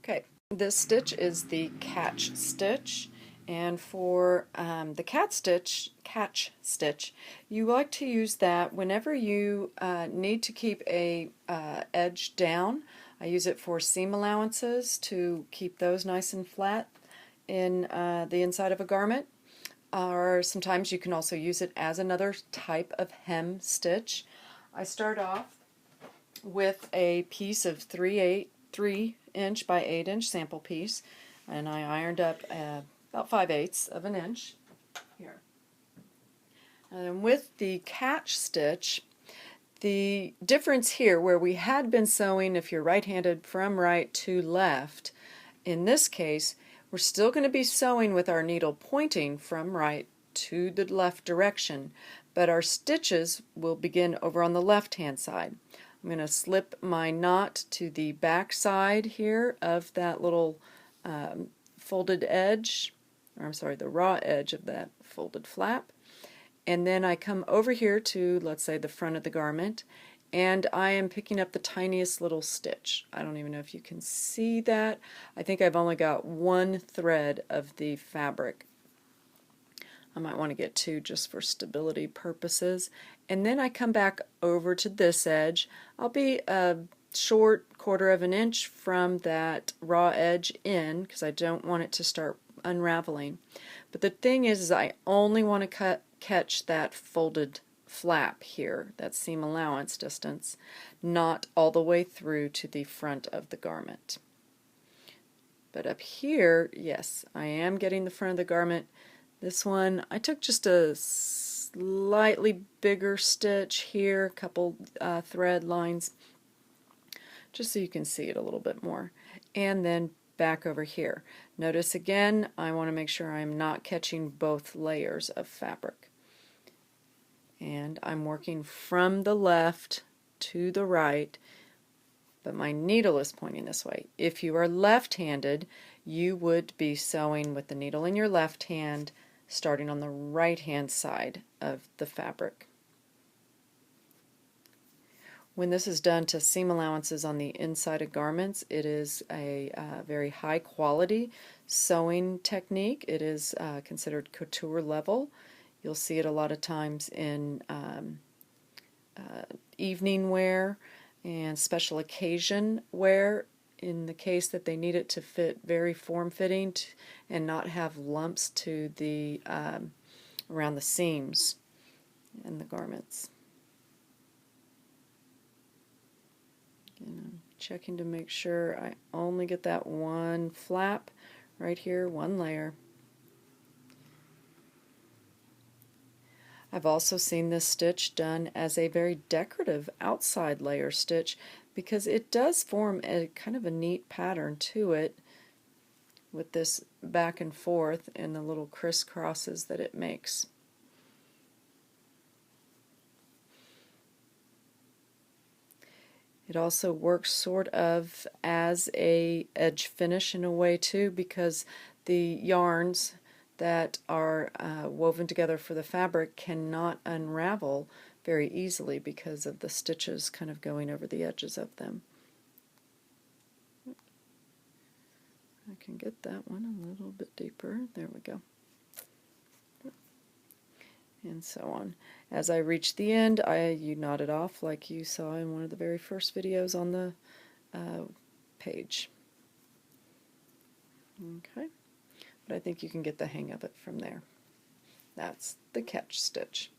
Okay, this stitch is the catch stitch, and for the catch stitch, you like to use that whenever you need to keep a edge down. I use it for seam allowances to keep those nice and flat in the inside of a garment, or sometimes you can also use it as another type of hem stitch. I start off with a piece of 3/8 by 8" sample piece, and I ironed up about 5/8 of an inch here. And with the catch stitch, the difference here where we had been sewing, if you're right-handed, from right to left, in this case we're still going to be sewing with our needle pointing from right to the left direction, but our stitches will begin over on the left hand side. I'm going to slip my knot to the back side here of that little folded edge, or I'm sorry, the raw edge of that folded flap, and then I come over here to, let's say, the front of the garment, and I am picking up the tiniest little stitch. I don't even know if you can see that. I think I've only got one thread of the fabric. I might want to get two just for stability purposes. And then I come back over to this edge. I'll be a short 1/4 of an inch from that raw edge in, because I don't want it to start unraveling. But the thing is I only want to catch that folded flap here, that seam allowance distance, not all the way through to the front of the garment. But up here, yes, I am getting the front of the garment. This one, I took just a slightly bigger stitch here, a couple thread lines, just so you can see it a little bit more. And then back over here. Notice again, I want to make sure I'm not catching both layers of fabric. And I'm working from the left to the right, but my needle is pointing this way. If you are left-handed, you would be sewing with the needle in your left hand, starting on the right-hand side of the fabric. When this is done to seam allowances on the inside of garments, it is a very high quality sewing technique. It is considered couture level. You'll see it a lot of times in evening wear and special occasion wear, in the case that they need it to fit very form-fitting and not have lumps to the around the seams in the garments. And I'm checking to make sure I only get that one flap right here, one layer. I've also seen this stitch done as a very decorative outside layer stitch, because it does form a kind of a neat pattern to it with this back and forth and the little crisscrosses that it makes. It also works sort of as a edge finish in a way too, because the yarns that are woven together for the fabric cannot unravel very easily because of the stitches kind of going over the edges of them. I can get that one a little bit deeper. There we go. And so on. As I reach the end, you knot it off like you saw in one of the very first videos on the page. Okay, but I think you can get the hang of it from there. That's the catch stitch.